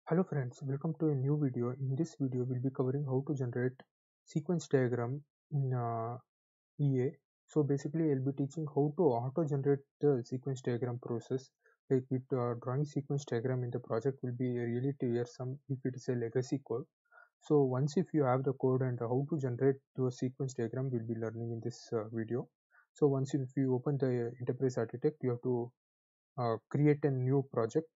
Hello friends, welcome to a new video. In this video, we'll be covering how to generate sequence diagram in EA. So basically, I'll be teaching how to auto-generate the sequence diagram process. Drawing sequence diagram in the project will be really tiresome if it is a legacy code. So once if you have the code and how to generate those sequence diagram, we'll be learning in this video. So once if you open the Enterprise Architect, you have to create a new project.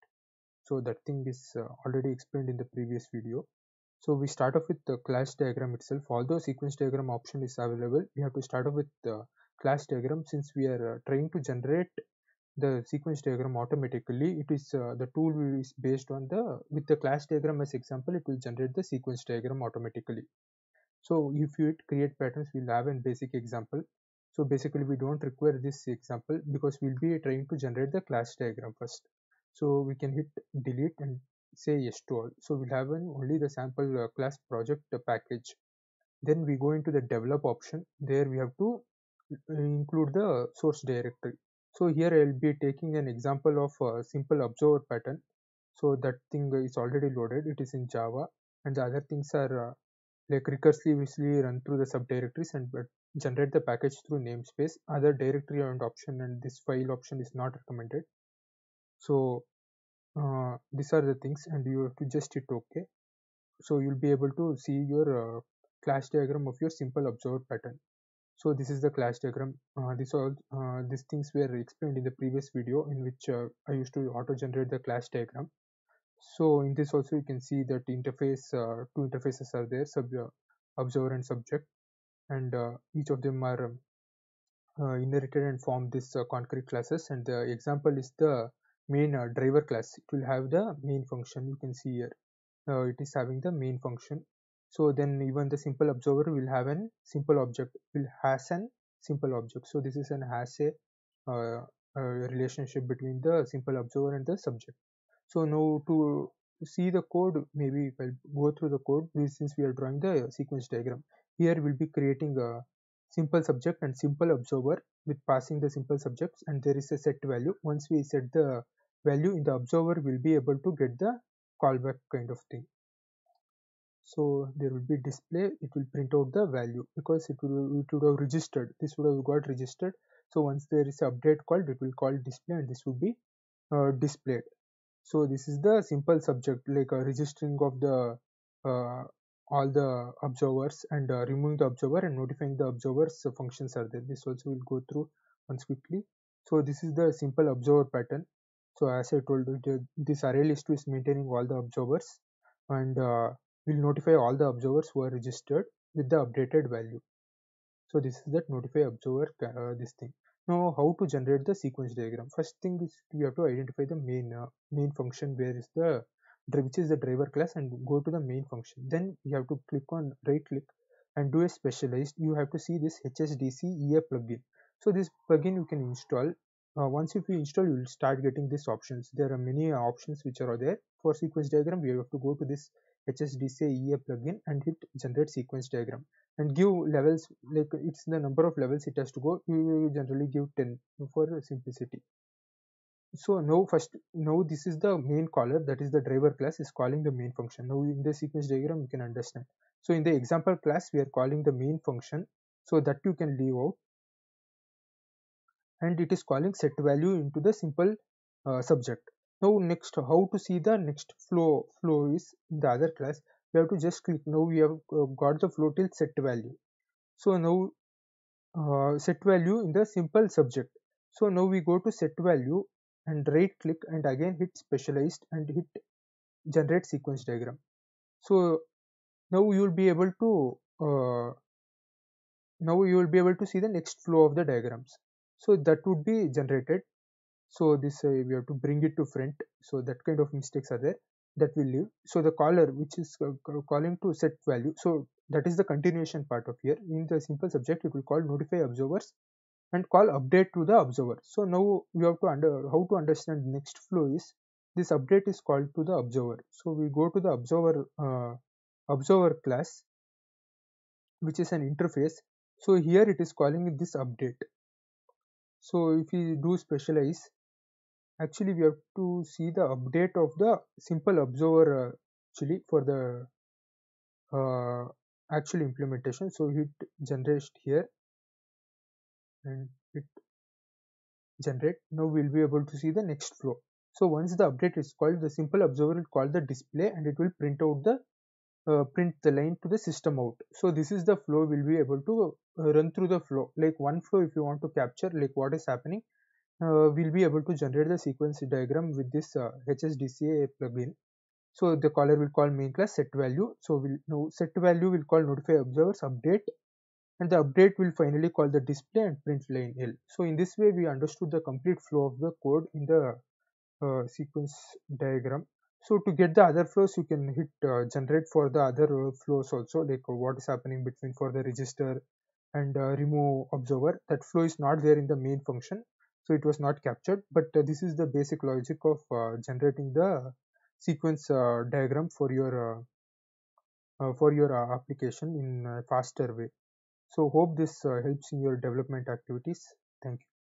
So that thing is already explained in the previous video. So we start off with the class diagram itself. Although sequence diagram option is available, we have to start off with the class diagram. Since we are trying to generate the sequence diagram automatically, it is the tool is based on the with the class diagram as example, it will generate the sequence diagram automatically. So if you hit create patterns, we'll have a basic example. So basically we don't require this example because we'll be trying to generate the class diagram first. So we can hit delete and say yes to all. So we'll have only the sample class project package. Then we go into the develop option. There we have to include the source directory. So here I'll be taking an example of a simple observer pattern. So that thing is already loaded. It is in Java, and the other things are like recursively run through the subdirectories and generate the package through namespace. Other directory and option and this file option is not recommended. So these are the things, and you have to just hit OK. So you'll be able to see your class diagram of your simple observer pattern. So this is the class diagram. These things were explained in the previous video in which I used to auto generate the class diagram. So in this also you can see that two interfaces are there, observer and subject, and each of them are inherited and form this concrete classes. And the example is the main driver class. It will have the main function. You can see here it is having the main function. So then even the simple observer will have an simple object, will has an simple object. So this is an has uh, a relationship between the simple observer and the subject. So now to see the code, maybe if I go through the code, since we are drawing the sequence diagram, here we'll be creating a simple subject and simple observer with passing the simple subjects, and there is a set value. Once we set the value in the observer, we'll be able to get the callback kind of thing. So there will be display, it will print out the value because it would have registered, this would have got registered. So once there is an update called, it will call display and this would be displayed. So this is the simple subject, like registering of the uh, all the observers and removing the observer and notifying the observers functions are there. This also will go through once quickly. So this is the simple observer pattern. So as I told you, this array list is maintaining all the observers and will notify all the observers who are registered with the updated value. So this is that notify observer this thing. Now how to generate the sequence diagram? First thing is we have to identify the main function where is the which is the driver class, and go to the main function. Then you have to click on right click and do a specialized. You have to see this HSDC EA plugin. So this plugin you can install. Once if you install, you will start getting these options. There are many options which are there. For sequence diagram, we have to go to this HSDC EA plugin and hit generate sequence diagram and give levels, like it's the number of levels it has to go. We generally give 10 for simplicity. So now this is the main caller, that is the driver class is calling the main function. Now in the sequence diagram you can understand. So in the example class we are calling the main function, so that you can leave out, and it is calling set value into the simple subject. Now next, how to see the next flow is in the other class. We have to just click. Now we have got the flow till set value. So now set value in the simple subject. So now we go to set value and right click and again hit specialized and hit generate sequence diagram. So now you will be able to see the next flow of the diagrams. So that would be generated. So this we have to bring it to front. So that kind of mistakes are there, that will leave. So the caller which is calling to set value, so that is the continuation part of here. In the simple subject it will call notify observers and call update to the observer. So now we have to how to understand next flow is this update is called to the observer. So we go to the observer class, which is an interface. So here it is calling this update. So if we do specialize actually we have to see the update of the simple observer actually for the uh, actual implementation. So hit generate here and hit generate. Now we'll be able to see the next flow. So once the update is called, the simple observer will call the display and it will print out the print the line to the system out. So this is the flow. We'll be able to run through the flow, like one flow if you want to capture like what is happening. We'll be able to generate the sequence diagram with this HSDCA plugin. So the caller will call main class set value. So we'll now set value will call notify observers update, and the update will finally call the display and print line L. So in this way we understood the complete flow of the code in the sequence diagram. So to get the other flows, you can hit generate for the other flows also, like what is happening between for the register and remove observer. That flow is not there in the main function, so it was not captured. But this is the basic logic of generating the sequence diagram for your application in a faster way. So hope this helps in your development activities. Thank you.